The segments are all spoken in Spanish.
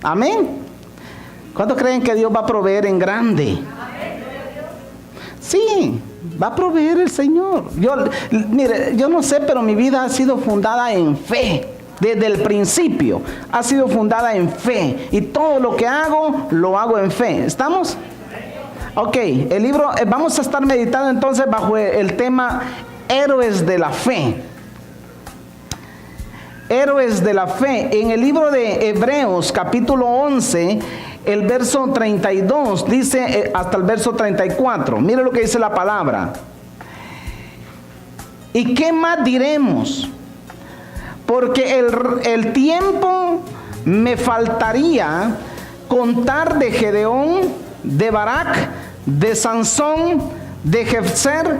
Amén. ¿Cuántos creen que Dios va a proveer en grande? Sí, va a proveer el Señor. Mire, yo no sé, pero mi vida ha sido fundada en fe. Desde el principio ha sido fundada en fe. Y todo lo que hago, lo hago en fe. ¿Estamos? Ok, el libro, vamos a estar meditando entonces bajo el tema Héroes de la Fe. Héroes de la Fe. En el libro de Hebreos, capítulo 11, el verso 32, dice hasta el verso 34. Mire lo que dice la palabra. ¿Y qué más diremos? Porque el tiempo me faltaría contar de Gedeón, de Barak, de Sansón, de Jefser,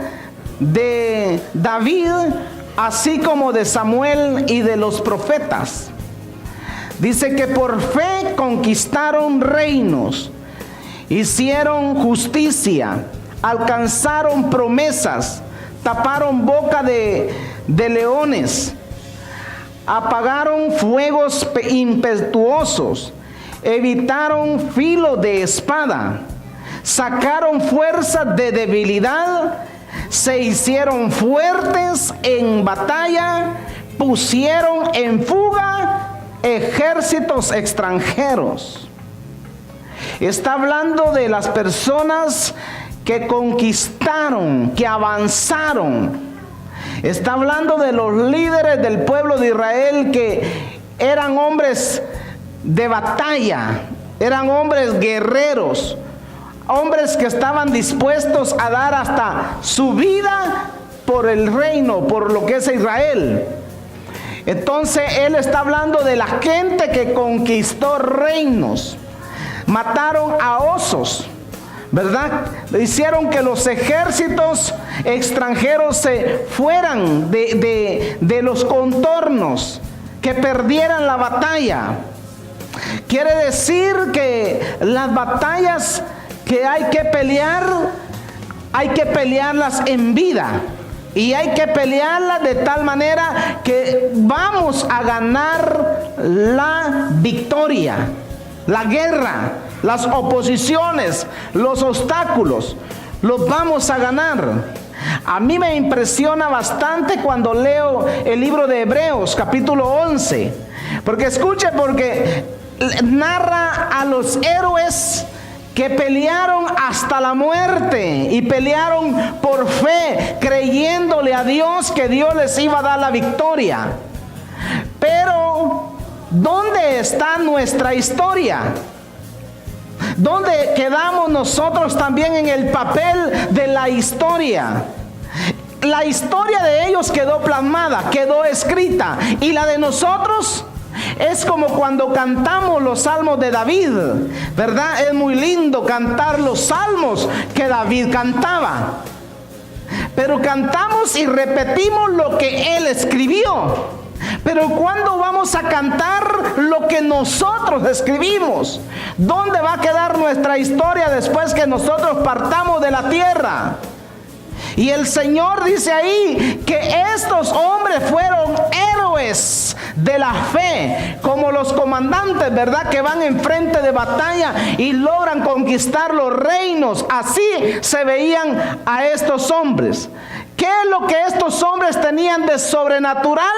de David, así como de Samuel y de los profetas. Dice que por fe conquistaron reinos, hicieron justicia, alcanzaron promesas, taparon boca de leones, apagaron fuegos impetuosos, evitaron filo de espada, sacaron fuerza de debilidad, se hicieron fuertes en batalla, pusieron en fuga ejércitos extranjeros. Está hablando de las personas que conquistaron, que avanzaron. Está hablando de los líderes del pueblo de Israel que eran hombres de batalla, eran hombres guerreros, hombres que estaban dispuestos a dar hasta su vida por el reino, por lo que es Israel. Entonces él está hablando de la gente que conquistó reinos, mataron a osos, ¿verdad? Hicieron que los ejércitos extranjeros se fueran de los contornos, que perdieran la batalla. Quiere decir que las batallas que hay que pelearlas en vida. Y hay que pelearlas de tal manera que vamos a ganar la victoria, la guerra, las oposiciones, los obstáculos, los vamos a ganar. A mí me impresiona bastante cuando leo el libro de Hebreos, capítulo 11. Porque escuche, porque narra a los héroes que pelearon hasta la muerte y pelearon por fe, creyéndole a Dios que Dios les iba a dar la victoria. Pero, ¿dónde está nuestra historia? ¿Dónde quedamos nosotros también en el papel de la historia? La historia de ellos quedó plasmada, quedó escrita, y la de nosotros es como cuando cantamos los salmos de David, ¿verdad? Es muy lindo cantar los salmos que David cantaba, pero cantamos y repetimos lo que él escribió. Pero ¿cuándo vamos a cantar lo que nosotros escribimos? ¿Dónde va a quedar nuestra historia después que nosotros partamos de la tierra? Y el Señor dice ahí que estos hombres fueron héroes de la fe, como los comandantes, ¿verdad? Que van enfrente de batalla y logran conquistar los reinos. Así se veían a estos hombres. ¿Qué es lo que estos hombres tenían de sobrenatural?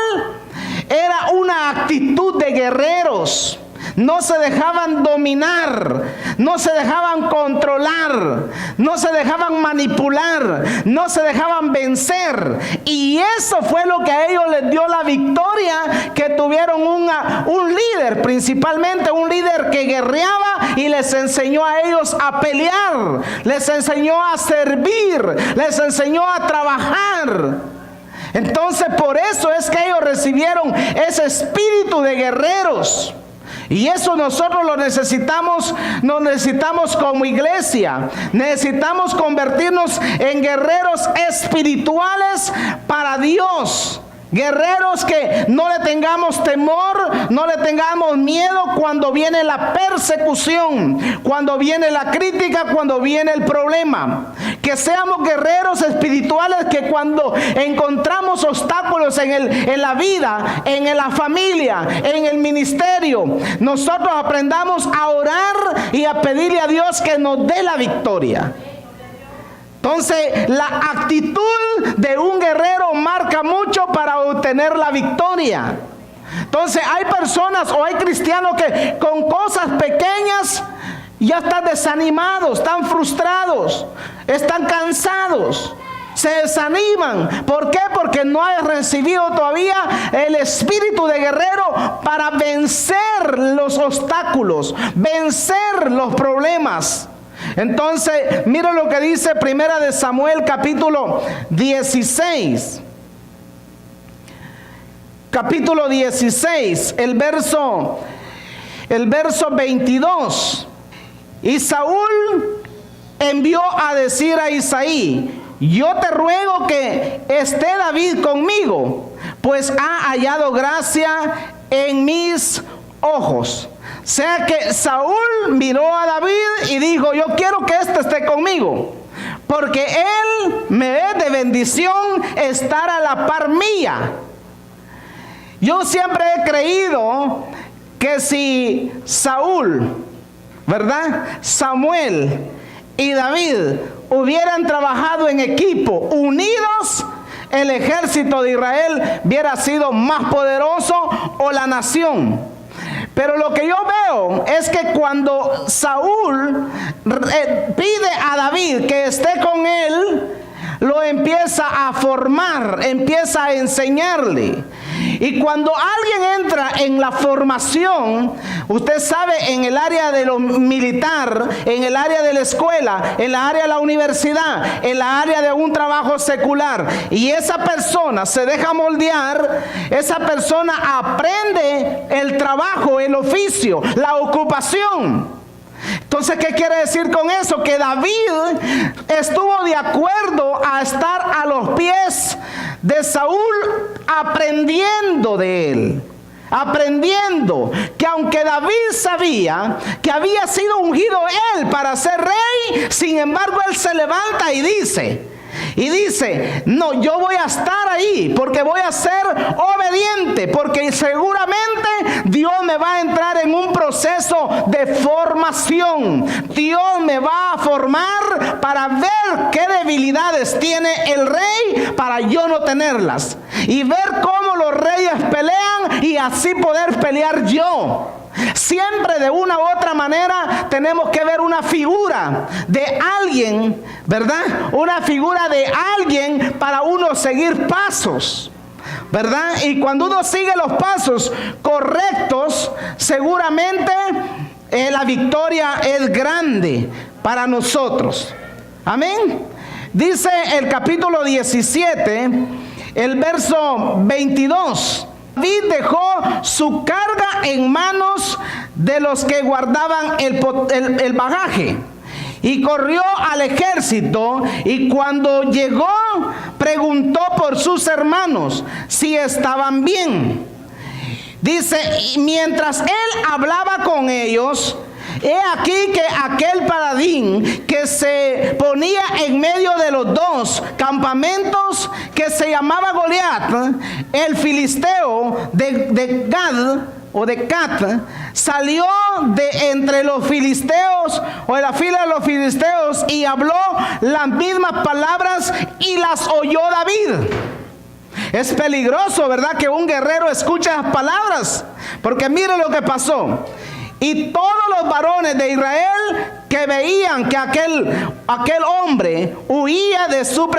Era una actitud de guerreros. No se dejaban dominar, no se dejaban controlar, no se dejaban manipular, no se dejaban vencer. Y eso fue lo que a ellos les dio la victoria, que tuvieron un líder, principalmente un líder que guerreaba y les enseñó a ellos a pelear, les enseñó a servir, les enseñó a trabajar. Entonces por eso es que ellos recibieron ese espíritu de guerreros. Y eso nosotros lo necesitamos, nos necesitamos como iglesia. Necesitamos convertirnos en guerreros espirituales para Dios. Guerreros que no le tengamos temor, no le tengamos miedo cuando viene la persecución, cuando viene la crítica, cuando viene el problema. Que seamos guerreros espirituales, que cuando encontramos obstáculos en la vida, en la familia, en el ministerio, nosotros aprendamos a orar y a pedirle a Dios que nos dé la victoria. Entonces, la actitud de un guerrero marca mucho para obtener la victoria. Entonces, hay personas o hay cristianos que con cosas pequeñas ya están desanimados, están frustrados, están cansados, se desaniman. ¿Por qué? Porque no han recibido todavía el espíritu de guerrero para vencer los obstáculos, vencer los problemas. Entonces, mira lo que dice Primera de Samuel, capítulo 16. Capítulo 16, el verso 22. Y Saúl envió a decir a Isaí: yo te ruego que esté David conmigo, pues ha hallado gracia en mis ojos. O sea que Saúl miró a David y dijo: yo quiero que este esté conmigo, porque él me es de bendición estar a la par mía. Yo siempre he creído que si Saúl, ¿verdad?, Samuel y David hubieran trabajado en equipo, unidos, el ejército de Israel hubiera sido más poderoso, o la nación. Pero lo que yo veo es que cuando Saúl pide a David que esté con él, lo empieza a formar, empieza a enseñarle. Y cuando alguien entra en la formación, usted sabe, en el área de lo militar, en el área de la escuela, en la área de la universidad, en la área de un trabajo secular, y esa persona se deja moldear, esa persona aprende el trabajo, el oficio, la ocupación. Entonces, ¿qué quiere decir con eso? Que David estuvo de acuerdo a estar a los pies de Saúl, aprendiendo de él. Aprendiendo que aunque David sabía que había sido ungido él para ser rey, sin embargo él se levanta y dice, no, yo voy a estar ahí porque voy a ser obediente, porque seguramente Dios me va a entrar en un proceso de formación. Dios me va a formar para ver qué debilidades tiene el rey para yo no tenerlas, y ver cómo los reyes pelean y así poder pelear yo. Siempre de una u otra manera tenemos que ver una figura de alguien, ¿verdad? Una figura de alguien para uno seguir pasos, ¿verdad? Y cuando uno sigue los pasos correctos, seguramente la victoria es grande para nosotros. Amén. Dice el capítulo 17, el verso 22. David dejó su carga en manos de los que guardaban el bagaje y corrió al ejército, y cuando llegó preguntó por sus hermanos si estaban bien. Dice, y mientras él hablaba con ellos, he aquí que aquel paladín que se ponía en medio de los dos campamentos, que se llamaba Goliat, el filisteo de Gad o de Cat, salió de entre los filisteos, o de la fila de los filisteos, y habló las mismas palabras y las oyó David. Es peligroso, ¿verdad?, que un guerrero escuche las palabras, porque mire lo que pasó. Y todos los varones de Israel que veían que aquel hombre huían de su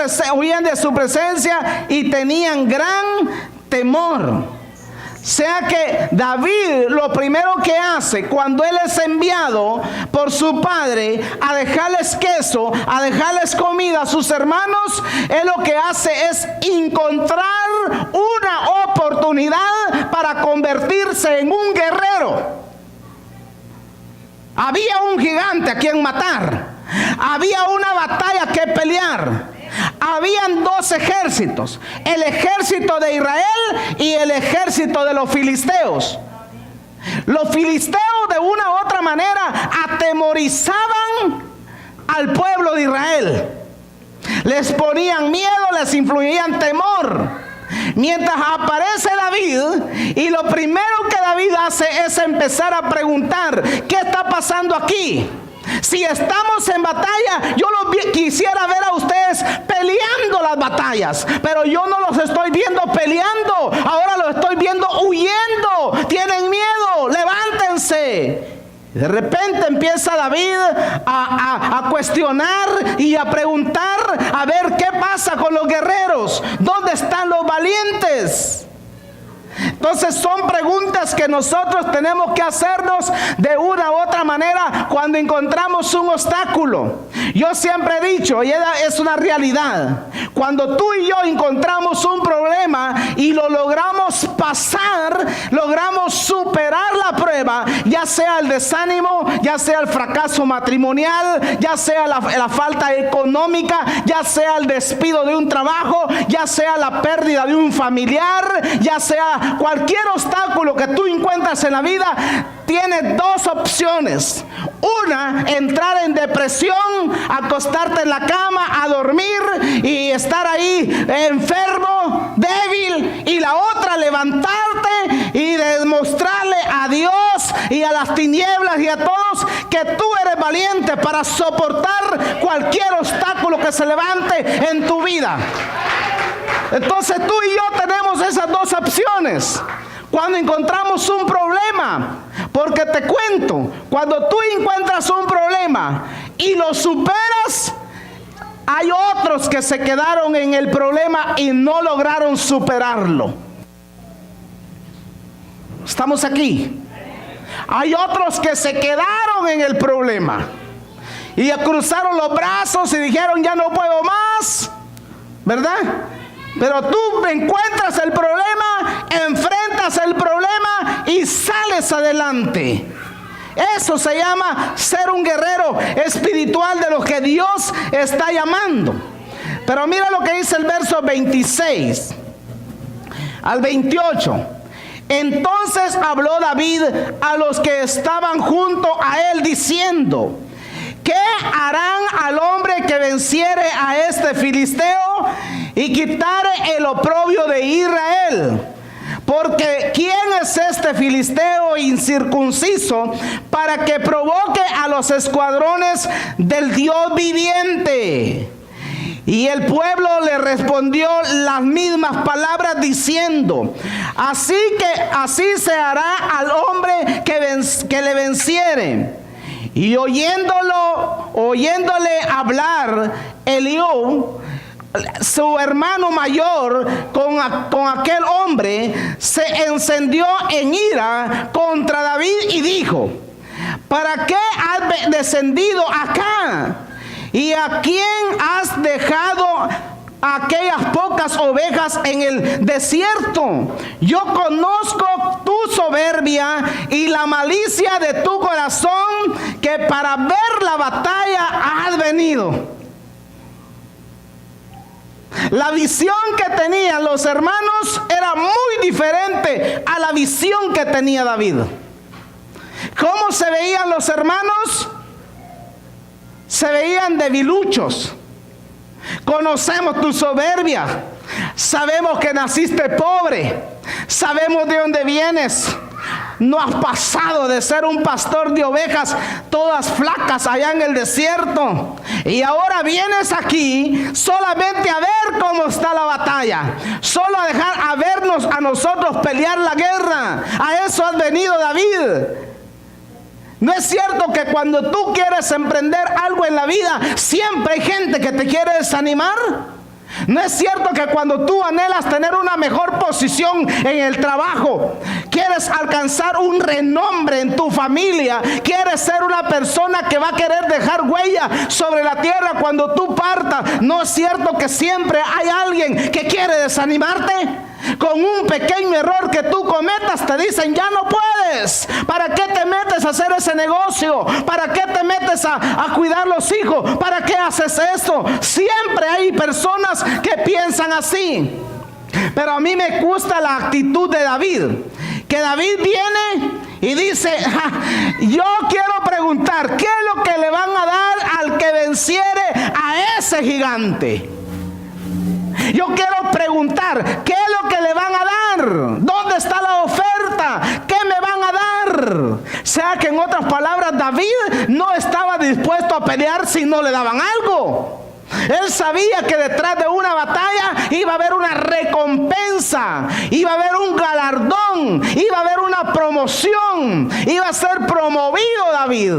presencia y tenían gran temor. O sea que David lo primero que hace cuando él es enviado por su padre a dejarles queso, a dejarles comida a sus hermanos, él lo que hace es encontrar una oportunidad para convertirse en un guerrero. Había un gigante a quien matar, había una batalla que pelear, habían dos ejércitos, el ejército de Israel y el ejército de los filisteos. Los filisteos de una u otra manera atemorizaban al pueblo de Israel. les ponían miedo, les influían temor. Mientras aparece David, y lo primero que David hace es empezar a preguntar: ¿qué está pasando aquí? Si estamos en batalla, yo quisiera ver a ustedes peleando las batallas, pero yo no los estoy viendo peleando, ahora los estoy viendo huyendo. Tienen miedo, levántense. De repente empieza David a cuestionar y a preguntar, a ver qué pasa con los guerreros, ¿dónde están los valientes? Entonces son preguntas que nosotros tenemos que hacernos de una u otra manera cuando encontramos un obstáculo. Yo siempre he dicho, y es una realidad, cuando tú y yo encontramos un problema y lo logramos pasar, logramos superar la prueba, ya sea el desánimo, ya sea el fracaso matrimonial, ya sea la falta económica, ya sea el despido de un trabajo, ya sea la pérdida de un familiar, ya sea cualquier obstáculo que tú encuentras en la vida, tienes dos opciones. Una, entrar en depresión, acostarte en la cama, a dormir y estar ahí enfermo, débil. Y la otra, levantarte y demostrarle a Dios y a las tinieblas y a todos que tú eres valiente para soportar cualquier obstáculo que se levante en tu vida. Entonces tú y yo tenemos esas dos opciones cuando encontramos un problema. Porque te cuento, cuando tú encuentras un problema y lo superas, hay otros que se quedaron en el problema y no lograron superarlo. ¿Estamos aquí? Hay otros que se quedaron en el problema y cruzaron los brazos y dijeron: ya no puedo más, ¿verdad? Pero tú encuentras el problema, enfrentas el problema y sales adelante. Eso se llama ser un guerrero espiritual de los que Dios está llamando. Pero mira lo que dice el verso 26 al 28. Entonces habló David a los que estaban junto a él diciendo: ¿qué harán al hombre que venciere a este filisteo y quitare el oprobio de Israel? Porque ¿quién es este filisteo incircunciso para que provoque a los escuadrones del Dios viviente? Y el pueblo le respondió las mismas palabras diciendo: así se hará al hombre que le venciere. Y oyéndole hablar, Eliú, su hermano mayor, con aquel hombre, se encendió en ira contra David y dijo: ¿para qué has descendido acá? ¿Y a quién has dejado aquellas pocas ovejas en el desierto? Yo conozco tu soberbia y la malicia de tu corazón, que para ver la batalla has venido. La visión que tenían los hermanos era muy diferente a la visión que tenía David. ¿Cómo se veían los hermanos? Se veían debiluchos. Conocemos tu soberbia, sabemos que naciste pobre, sabemos de dónde vienes. No has pasado de ser un pastor de ovejas todas flacas allá en el desierto, y ahora vienes aquí solamente a ver cómo está la batalla, solo a dejar a vernos a nosotros pelear la guerra. A eso has venido, David. ¿No es cierto que cuando tú quieres emprender algo en la vida, siempre hay gente que te quiere desanimar? ¿No es cierto que cuando tú anhelas tener una mejor posición en el trabajo, quieres alcanzar un renombre en tu familia, quieres ser una persona que va a querer dejar huella sobre la tierra cuando tú partas, no es cierto que siempre hay alguien que quiere desanimarte? Con un pequeño error que tú cometas te dicen: ya no puedes, ¿para qué te metes a hacer ese negocio? ¿Para qué te metes a cuidar los hijos? ¿Para qué haces esto? Siempre hay personas que piensan así. Pero a mí me gusta la actitud de David, que David viene y dice: yo quiero preguntar, ¿qué es lo que le van a dar al que venciere a ese gigante. Yo quiero preguntar, ¿qué es lo que le van a dar? ¿Dónde está la oferta? ¿Qué me van a dar? O sea que en otras palabras, David no estaba dispuesto a pelear si no le daban algo. Él sabía que detrás de una batalla iba a haber una recompensa, iba a haber un galardón, iba a haber una promoción, iba a ser promovido David.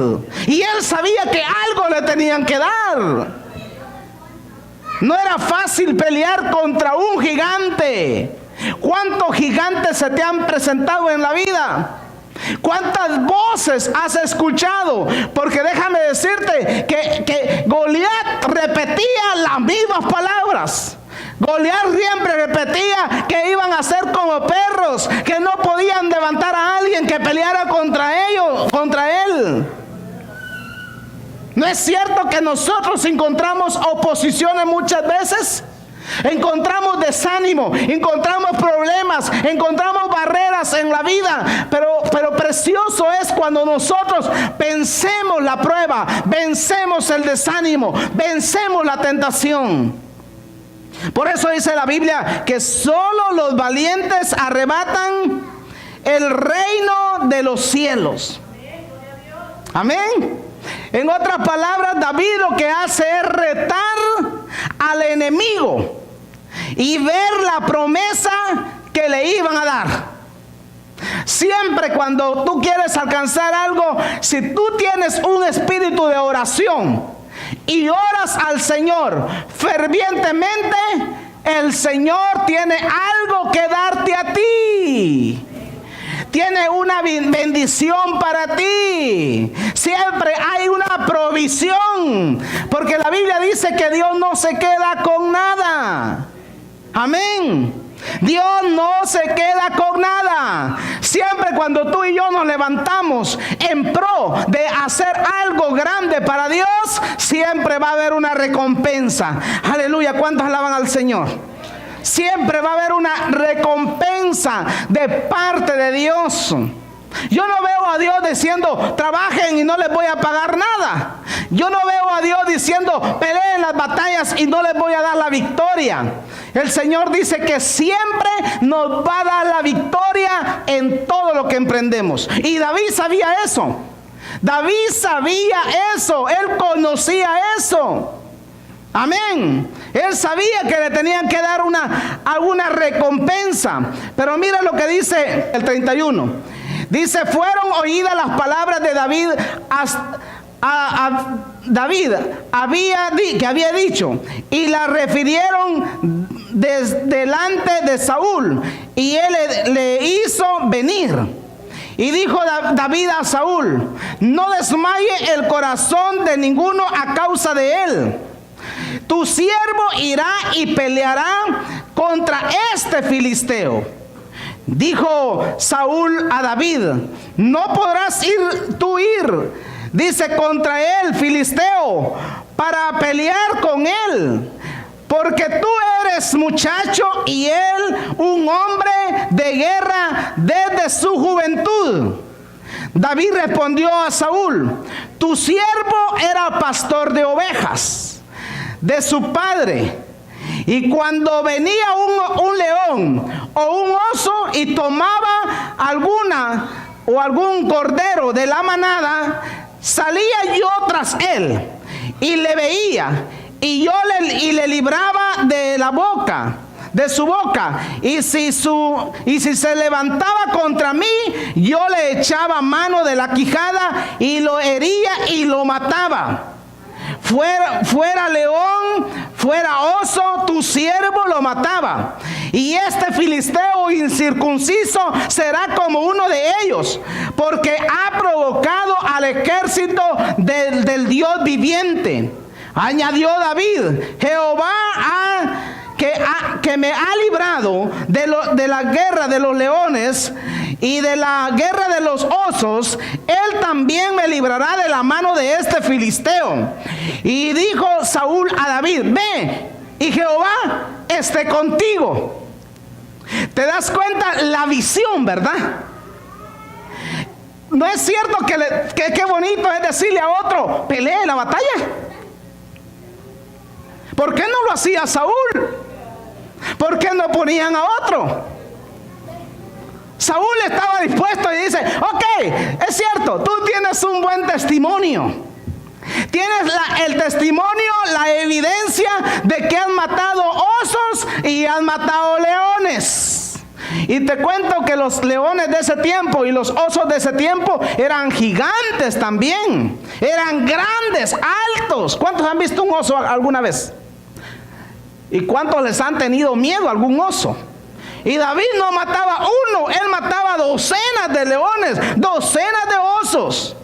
Y él sabía que algo le tenían que dar. No era fácil pelear contra un gigante. ¿Cuántos gigantes se te han presentado en la vida? ¿Cuántas voces has escuchado? Porque déjame decirte que Goliat repetía las mismas palabras. Goliat siempre repetía que iban a ser como perros, que no podían levantar a alguien que peleara contra ellos, contra él. ¿No es cierto que nosotros encontramos oposiciones muchas veces? Encontramos desánimo, encontramos problemas, encontramos barreras en la vida, pero precioso es cuando nosotros vencemos la prueba, vencemos el desánimo, vencemos la tentación. Por eso dice la Biblia que solo los valientes arrebatan el reino de los cielos. Amén. En otras palabras, David lo que hace es retar al enemigo y ver la promesa que le iban a dar. Siempre cuando tú quieres alcanzar algo, si tú tienes un espíritu de oración y oras al Señor fervientemente, el Señor tiene algo que darte a ti. Tiene una bendición para ti. Siempre hay una provisión. Porque la Biblia dice que Dios no se queda con nada. Amén. Dios no se queda con nada. Siempre cuando tú y yo nos levantamos en pro de hacer algo grande para Dios, siempre va a haber una recompensa. Aleluya. ¿Cuántos alaban al Señor? Siempre va a haber una recompensa de parte de Dios. Yo no veo a Dios diciendo, trabajen y no les voy a pagar nada. Yo no veo a Dios diciendo, peleen las batallas y no les voy a dar la victoria. El Señor dice que siempre nos va a dar la victoria en todo lo que emprendemos. Y David sabía eso. David sabía eso. Él conocía eso. Amén. Él sabía que le tenían que dar alguna recompensa. Pero mira lo que dice el 31. Dice, fueron oídas las palabras de David a David que había dicho, y la refirieron delante de Saúl, y él le hizo venir. Y dijo David a Saúl, no desmaye el corazón de ninguno a causa de él. Tu siervo irá y peleará contra este filisteo. Dijo Saúl a David, no podrás ir, dice, contra él, filisteo, para pelear con él, porque tú eres muchacho y él un hombre de guerra desde su juventud. David respondió a Saúl, tu siervo era pastor de ovejas de su padre, y cuando venía un león o un oso y tomaba algún cordero de la manada, salía yo tras él y le veía, y le libraba de su boca, y si se levantaba contra mí, yo le echaba mano de la quijada y lo hería y lo mataba. Fuera león, fuera oso, tu siervo lo mataba. Y este filisteo incircunciso será como uno de ellos, porque ha provocado al ejército del Dios viviente. Añadió David, Jehová que me ha librado de la guerra de los leones y de la guerra de los osos, él también me librará de la mano de este filisteo. Y dijo Saúl a David, ve, y Jehová esté contigo. ¿Te das cuenta la visión, verdad? ¿No es cierto que qué bonito es decirle a otro, pelee la batalla? ¿Por qué no lo hacía Saúl? ¿Por qué no ponían a otro? Saúl estaba dispuesto y dice, ok, es cierto, tú tienes un buen testimonio. Tienes el testimonio, la evidencia de que has matado osos y has matado leones. Y te cuento que los leones de ese tiempo y los osos de ese tiempo eran gigantes también. Eran grandes, altos. ¿Cuántos han visto un oso alguna vez? ¿Y cuántos les han tenido miedo a algún oso? Y David no mataba uno, él mataba docenas de leones, docenas de osos.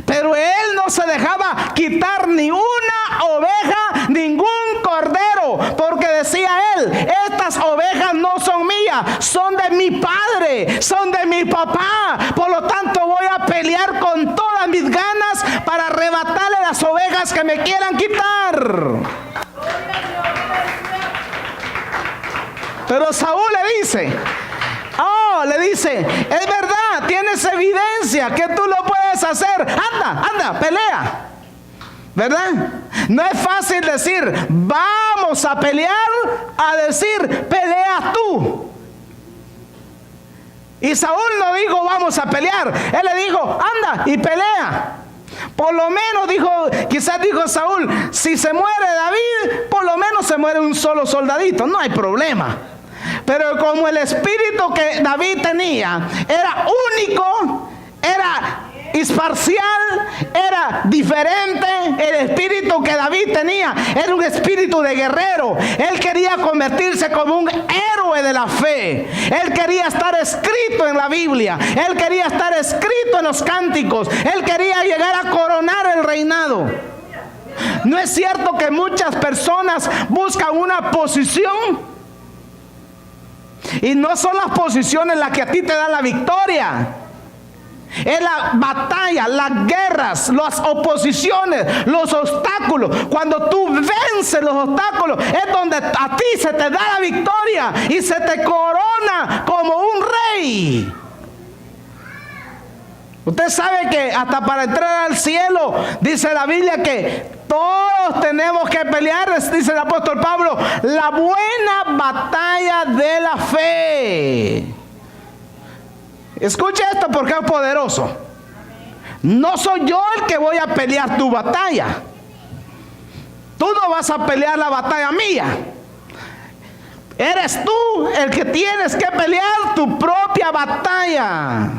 Pero él no se dejaba quitar ni una oveja, ningún cordero, porque decía él, estas ovejas no son mías, son de mi padre, son de mi papá. Por lo tanto voy a pelear con todas mis ganas para arrebatarle las ovejas que me quieran quitar. Pero Saúl le dice, es verdad, tienes evidencia que tú lo puedes hacer. Anda, pelea. ¿Verdad? No es fácil decir, vamos a pelear, a decir, pelea tú. Y Saúl no dijo, vamos a pelear. Él le dijo, anda y pelea. Por lo menos quizás dijo Saúl, si se muere David, por lo menos se muere un solo soldadito, no hay problema. Pero como el espíritu que David tenía era único, era imparcial, era diferente, el espíritu que David tenía era un espíritu de guerrero. Él quería convertirse como un héroe de la fe. Él quería estar escrito en la Biblia. Él quería estar escrito en los cánticos. Él quería llegar a coronar el reinado. ¿No es cierto que muchas personas buscan una posición? Y no son las posiciones las que a ti te dan la victoria. Es la batalla, las guerras, las oposiciones, los obstáculos. Cuando tú vences los obstáculos, es donde a ti se te da la victoria y se te corona como un rey. Usted sabe que hasta para entrar al cielo, dice la Biblia que todos tenemos que pelear, dice el apóstol Pablo, la buena batalla de la fe. Escuche esto porque es poderoso. No soy yo el que voy a pelear tu batalla. Tú no vas a pelear la batalla mía. Eres tú el que tienes que pelear tu propia batalla.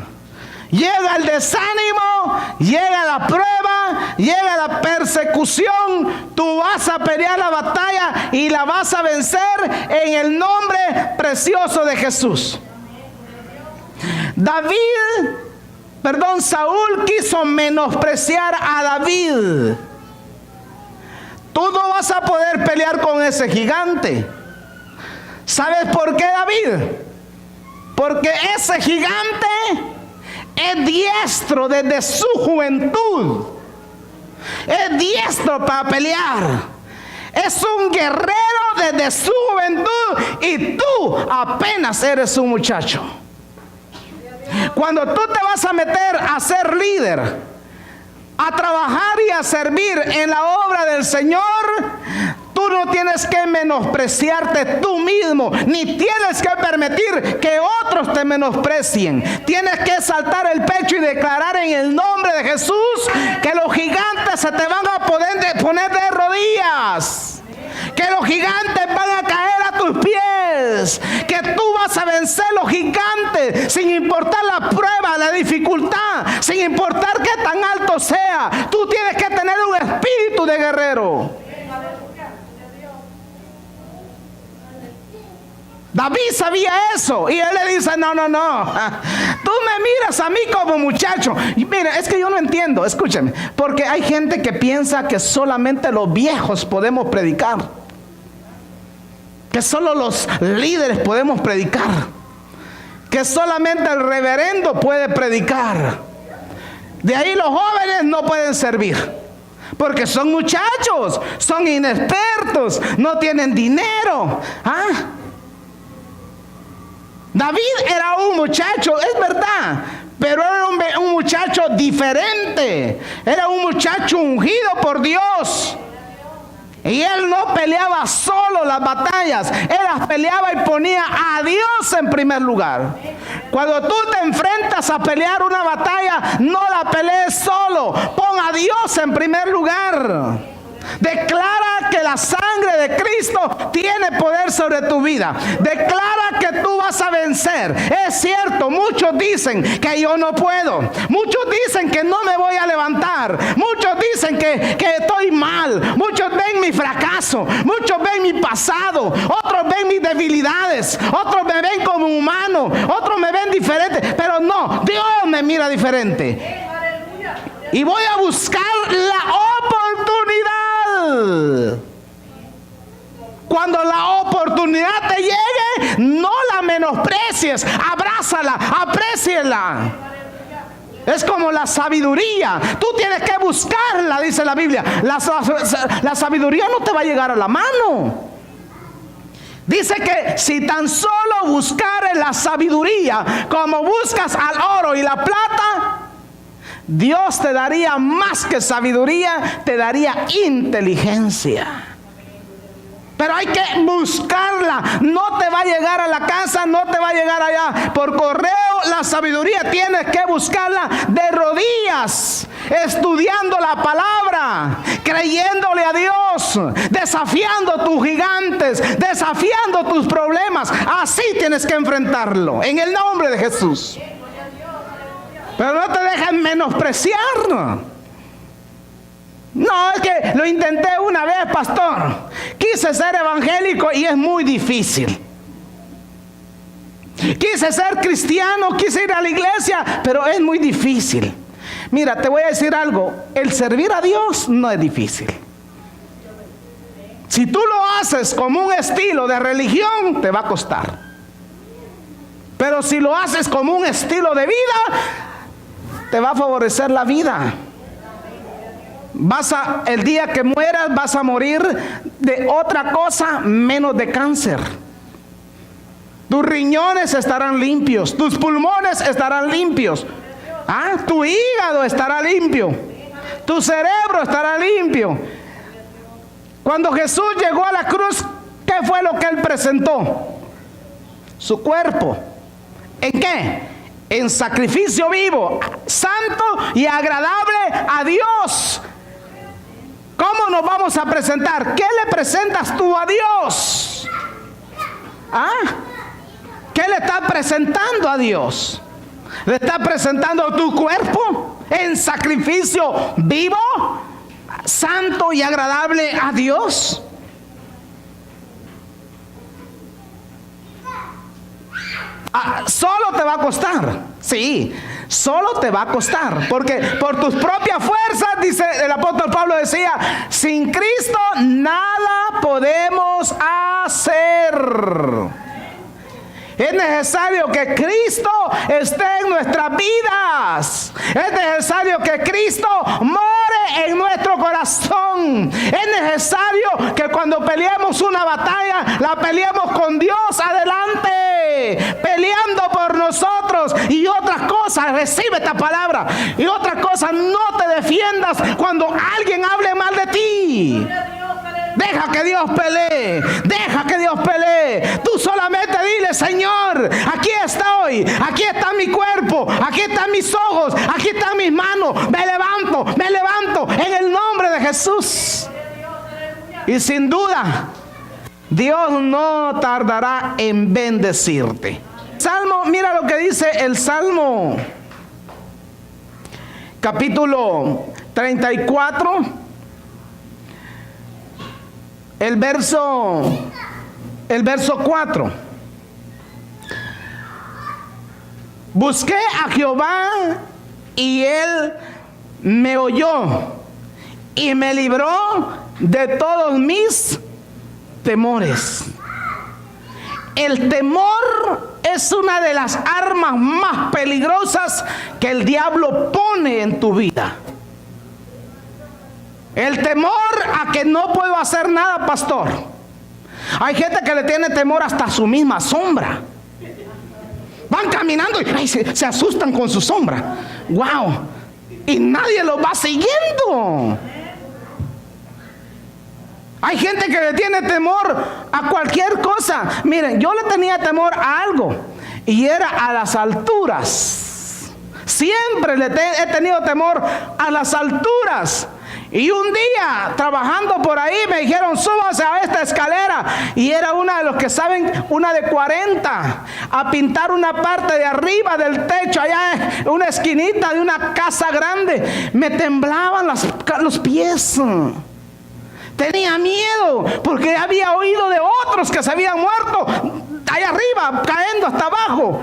Llega el desánimo, llega la prueba, llega la persecución. Tú vas a pelear la batalla y la vas a vencer en el nombre precioso de Jesús. Saúl quiso menospreciar a David. Tú no vas a poder pelear con ese gigante. ¿Sabes por qué, David? Porque ese gigante es diestro desde su juventud. Es diestro para pelear. Es un guerrero desde su juventud y tú apenas eres un muchacho. Cuando tú te vas a meter a ser líder, a trabajar y a servir en la obra del Señor, tú no tienes que menospreciarte tú mismo, ni tienes que permitir que otros te menosprecien. Tienes que saltar el pecho y declarar en el nombre de Jesús que los gigantes se te van a poder poner de rodillas, que los gigantes van a caer a tus pies, que tú vas a vencer los gigantes sin importar la prueba, la dificultad, sin importar qué tan alto sea. Tú tienes que tener un espíritu de guerrero. David sabía eso y él le dice, no, tú me miras a mí como muchacho. Y mira, es que yo no entiendo, escúchame, porque hay gente que piensa que solamente los viejos podemos predicar, que solo los líderes podemos predicar, que solamente el reverendo puede predicar. De ahí los jóvenes no pueden servir, porque son muchachos, son inexpertos, no tienen dinero. David era un muchacho, es verdad, pero era un muchacho diferente. Era un muchacho ungido por Dios. Y él no peleaba solo las batallas, él las peleaba y ponía a Dios en primer lugar. Cuando tú te enfrentas a pelear una batalla, no la pelees solo, pon a Dios en primer lugar. Declara que la sangre de Cristo tiene poder sobre tu vida. Declara que tú vas a vencer. Es cierto, muchos dicen que yo no puedo. Muchos dicen que no me voy a levantar. Muchos dicen que estoy mal. Muchos ven mi fracaso. Muchos ven mi pasado. Otros ven mis debilidades. Otros me ven como humano. Otros me ven diferente. Pero no, Dios me mira diferente. Y voy a buscar la oportunidad. Cuando la oportunidad te llegue, no la menosprecies, abrázala, apréciela. Es como la sabiduría. Tú tienes que buscarla, dice la Biblia. La sabiduría no te va a llegar a la mano. Dice que si tan solo buscares la sabiduría como buscas al oro y la plata, Dios te daría más que sabiduría, te daría inteligencia. Pero hay que buscarla. No te va a llegar a la casa, no te va a llegar allá por correo. La sabiduría tienes que buscarla de rodillas, estudiando la palabra, creyéndole a Dios, desafiando tus gigantes, desafiando tus problemas. Así tienes que enfrentarlo, en el nombre de Jesús. Pero no te dejes menospreciar. No, es que lo intenté una vez, pastor. Quise ser evangélico y es muy difícil. Quise ser cristiano, quise ir a la iglesia, pero es muy difícil. Mira, te voy a decir algo. El servir a Dios no es difícil. Si tú lo haces como un estilo de religión, te va a costar. Pero si lo haces como un estilo de vida, te va a favorecer la vida. El día que mueras vas a morir de otra cosa menos de cáncer. Tus riñones estarán limpios, tus pulmones estarán limpios, tu hígado estará limpio, tu cerebro estará limpio. Cuando Jesús llegó a la cruz, ¿qué fue lo que él presentó? Su cuerpo. ¿En qué? En sacrificio vivo, santo y agradable a Dios. ¿Cómo nos vamos a presentar? ¿Qué le presentas tú a Dios? ¿Qué le estás presentando a Dios? ¿Le estás presentando tu cuerpo en sacrificio vivo, santo y agradable a Dios? Solo te va a costar, sí, solo te va a costar, porque por tus propias fuerzas, dice el apóstol Pablo, decía, sin Cristo nada podemos hacer. Es necesario que Cristo esté en nuestras vidas. Es necesario que Cristo more en nuestro corazón. Es necesario que cuando peleemos una batalla, la peleemos con Dios adelante, peleando por nosotros. Y otras cosas, recibe esta palabra. Y otras cosas, no te defiendas cuando alguien hable mal de ti. Deja que Dios pelee. Deja que Dios pelee. Tú solamente dile, Señor, aquí estoy. Aquí está mi cuerpo. Aquí están mis ojos. Aquí están mis manos. Me levanto en el nombre de Jesús. Y sin duda, Dios no tardará en bendecirte. Salmo, mira lo que dice el Salmo, capítulo 34. El verso 4. Busqué a Jehová y él me oyó y me libró de todos mis temores. El temor es una de las armas más peligrosas que el diablo pone en tu vida. El temor a que no puedo hacer nada, pastor. Hay gente que le tiene temor hasta a su misma sombra. Van caminando y se asustan con su sombra. ¡Wow! Y nadie los va siguiendo. Hay gente que le tiene temor a cualquier cosa. Miren, yo le tenía temor a algo, y era a las alturas. Siempre he tenido temor a las alturas. Y un día, trabajando por ahí, me dijeron, súbase a esta escalera. Y era una de los que saben, una de 40, a pintar una parte de arriba del techo, allá en una esquinita de una casa grande. Me temblaban los pies. Tenía miedo, porque había oído de otros que se habían muerto allá arriba, cayendo hasta abajo.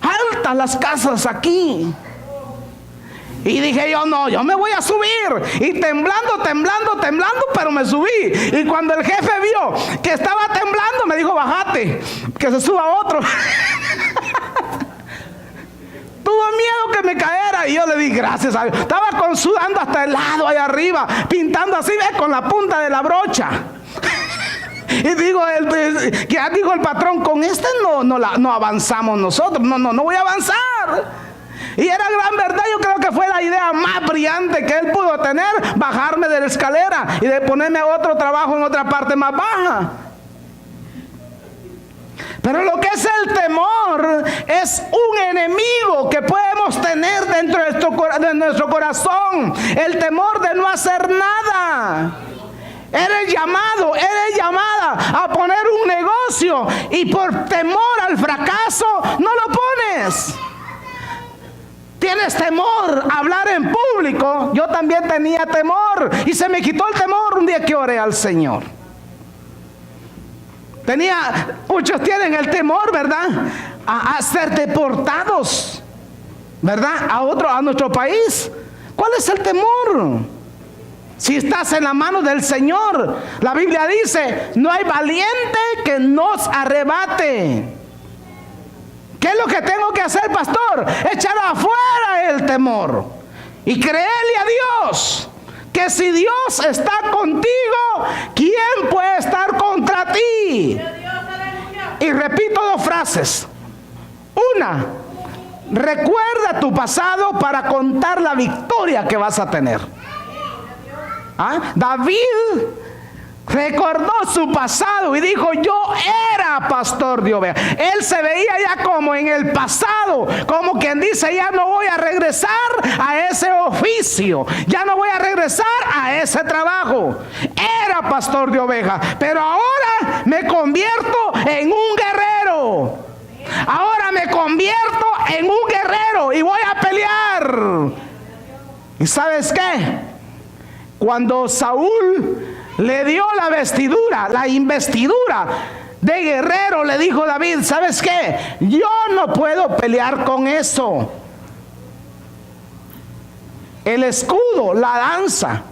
Altas las casas aquí. Y dije yo, no, yo me voy a subir. Y temblando, pero me subí. Y cuando el jefe vio que estaba temblando, me dijo, bájate, que se suba otro. Tuvo miedo que me caera, y yo le di gracias a Dios. Estaba sudando hasta el lado allá arriba, pintando así, ¿ves? Con la punta de la brocha. Y digo, ya dijo el patrón, con este no avanzamos nosotros. No voy a avanzar. Y era gran verdad. Yo creo que fue la idea más brillante que él pudo tener, bajarme de la escalera y de ponerme otro trabajo en otra parte más baja. Pero lo que es el temor es un enemigo que podemos tener dentro de nuestro corazón. El temor de no hacer nada. Eres llamado, eres llamada a poner un negocio, y por temor al fracaso no lo pones. Tienes temor a hablar en público. Yo también tenía temor, y se me quitó el temor un día que oré al Señor. Muchos tienen el temor, ¿verdad?, a ser deportados, ¿verdad?, a nuestro país. ¿Cuál es el temor? Si estás en la mano del Señor, la Biblia dice, no hay valiente que nos arrebate. ¿Qué es lo que tengo que hacer, pastor? Echar afuera el temor y creerle a Dios, que si Dios está contigo, ¿quién puede estar contra ti? Y repito dos frases. Una, recuerda tu pasado para contar la victoria que vas a tener. David recordó su pasado y dijo, yo era pastor de ovejas. Él se veía ya como en el pasado, como quien dice, ya no voy a regresar a ese oficio, ya no voy a regresar a ese trabajo. Era pastor de ovejas, pero ahora me convierto en un guerrero. Ahora me convierto en un guerrero y voy a pelear. ¿Y sabes qué? Cuando Saúl le dio la vestidura, la investidura de guerrero, le dijo David, ¿sabes qué? Yo no puedo pelear con eso. El escudo, la lanza,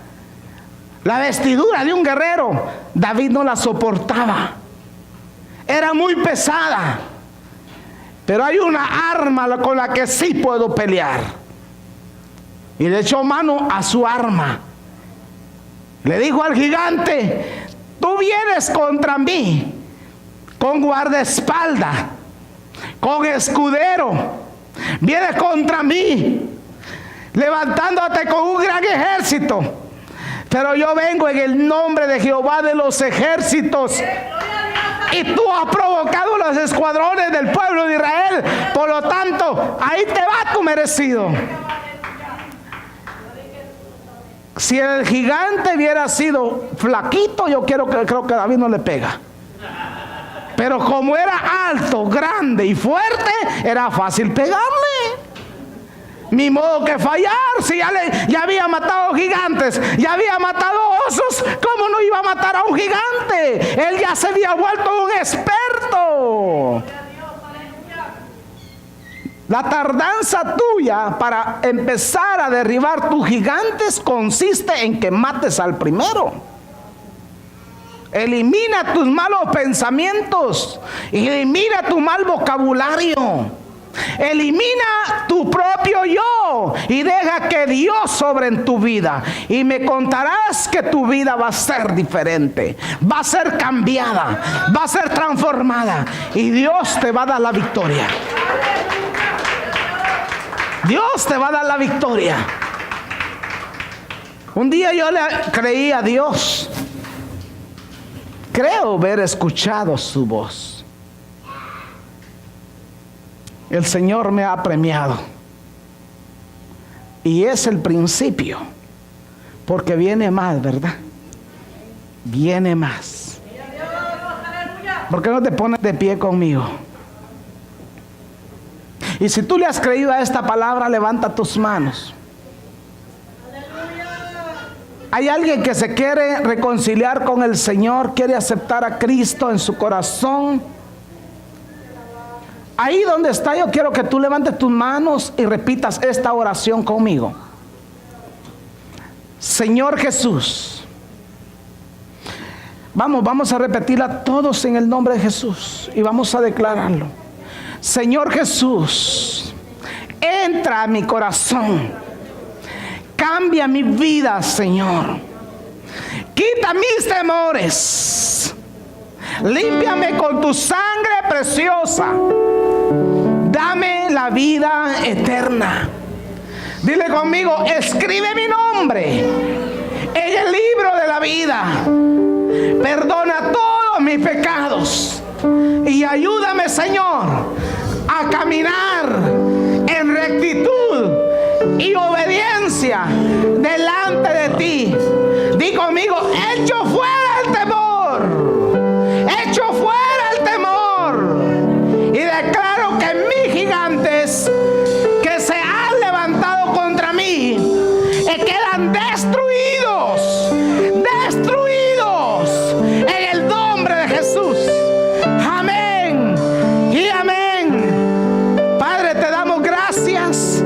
la vestidura de un guerrero, David no la soportaba. Era muy pesada. Pero hay una arma con la que sí puedo pelear. Y le echó mano a su arma. Le dijo al gigante, tú vienes contra mí con guardaespaldas, con escudero, vienes contra mí levantándote con un gran ejército, pero yo vengo en el nombre de Jehová de los ejércitos, y tú has provocado los escuadrones del pueblo de Israel, por lo tanto ahí te va tu merecido. Si el gigante hubiera sido flaquito, yo creo que David no le pega. Pero como era alto, grande y fuerte, era fácil pegarle. Ni modo que fallar. Si ya había matado gigantes, ya había matado osos, ¿cómo no iba a matar a un gigante? Él ya se había vuelto un experto. La tardanza tuya para empezar a derribar tus gigantes consiste en que mates al primero. Elimina tus malos pensamientos, elimina tu mal vocabulario, elimina tu propio yo y deja que Dios sobre en tu vida, y me contarás que tu vida va a ser diferente, va a ser cambiada, va a ser transformada, y Dios te va a dar la victoria. Dios te va a dar la victoria. Un día yo le creí a Dios creo haber escuchado su voz. El Señor me ha premiado. Y es el principio. Porque viene más, ¿verdad? Viene más. ¿Por qué no te pones de pie conmigo? Y si tú le has creído a esta palabra, levanta tus manos. Hay alguien que se quiere reconciliar con el Señor, quiere aceptar a Cristo en su corazón. Ahí donde está, yo quiero que tú levantes tus manos y repitas esta oración conmigo. Señor Jesús. Vamos a repetirla todos en el nombre de Jesús y vamos a declararlo. Señor Jesús, entra a mi corazón, cambia mi vida, Señor, quita mis temores, límpiame con tu sangre preciosa, dame la vida eterna. Dile conmigo, escribe mi nombre en el libro de la vida, perdona todos mis pecados y ayúdame, Señor, a caminar en rectitud y obediencia delante de ti. Di conmigo, echo fuera el temor, echo fuera el temor, y declaro que mis gigantes que se han levantado contra mí quedan destruidos, destruidos en el nombre de Jesús. Amén y amén. Padre, te damos gracias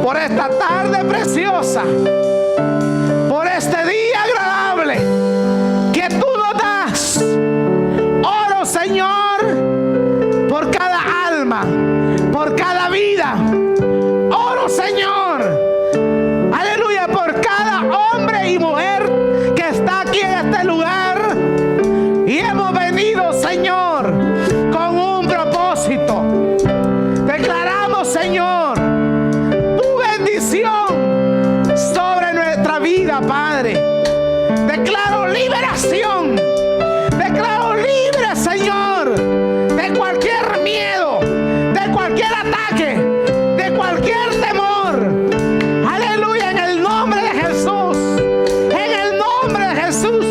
por esta tarde preciosa, por este día agradable que tú nos das. Oro, Señor, por cada alma, por cada vida. Oro, Señor, aleluya, por cada hombre y mujer que está aquí en este lugar. Y hemos venido, Señor, con un propósito. Declaramos, Señor, tu bendición sobre nuestra vida, Padre. Declaro liberación. Declaro libre, Señor, de cualquier miedo, de cualquier ataque, de cualquier temor. Aleluya, en el nombre de Jesús. En el nombre de Jesús.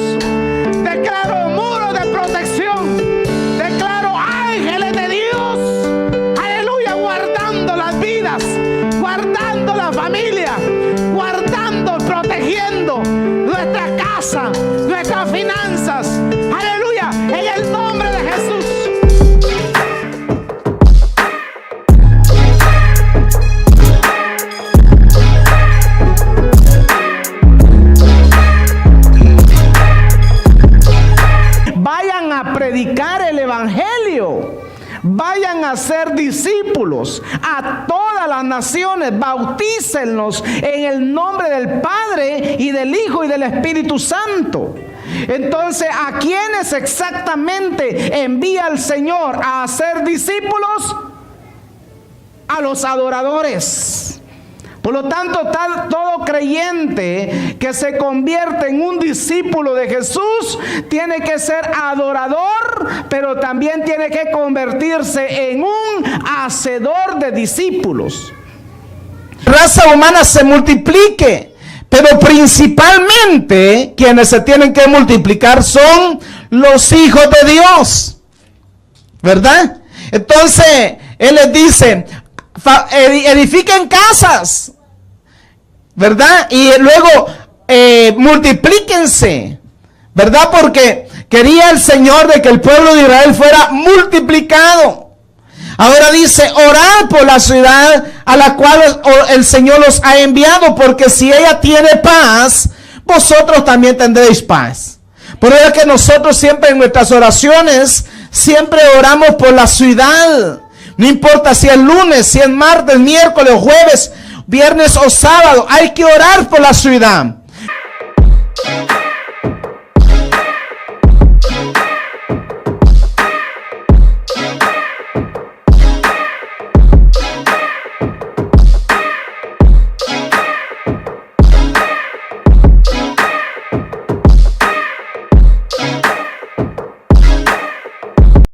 Declaro muros de protección. Declaro ángeles de Dios. Aleluya, guardando las vidas, guardando la familia, guardando, protegiendo nuestra casa, nuestras finanzas. Aleluya, en el nombre de Jesús. Vayan a predicar el evangelio. Vayan a ser discípulos a todas las naciones. Bautícenlos en el nombre del Padre y del Hijo y del Espíritu Santo. Entonces, ¿a quiénes exactamente envía el Señor a hacer discípulos? A los adoradores. Por lo tanto, todo creyente que se convierte en un discípulo de Jesús tiene que ser adorador, pero también tiene que convertirse en un hacedor de discípulos. La raza humana se multiplique, pero principalmente quienes se tienen que multiplicar son los hijos de Dios, ¿verdad? Entonces, Él les dice, edifiquen casas, ¿verdad? Y luego multiplíquense, ¿verdad? Porque quería el Señor de que el pueblo de Israel fuera multiplicado. Ahora dice, orad por la ciudad a la cual el Señor los ha enviado, porque si ella tiene paz, vosotros también tendréis paz. Por eso es que nosotros siempre en nuestras oraciones, siempre oramos por la ciudad. No importa si es lunes, si es martes, miércoles, jueves, viernes o sábado, hay que orar por la ciudad.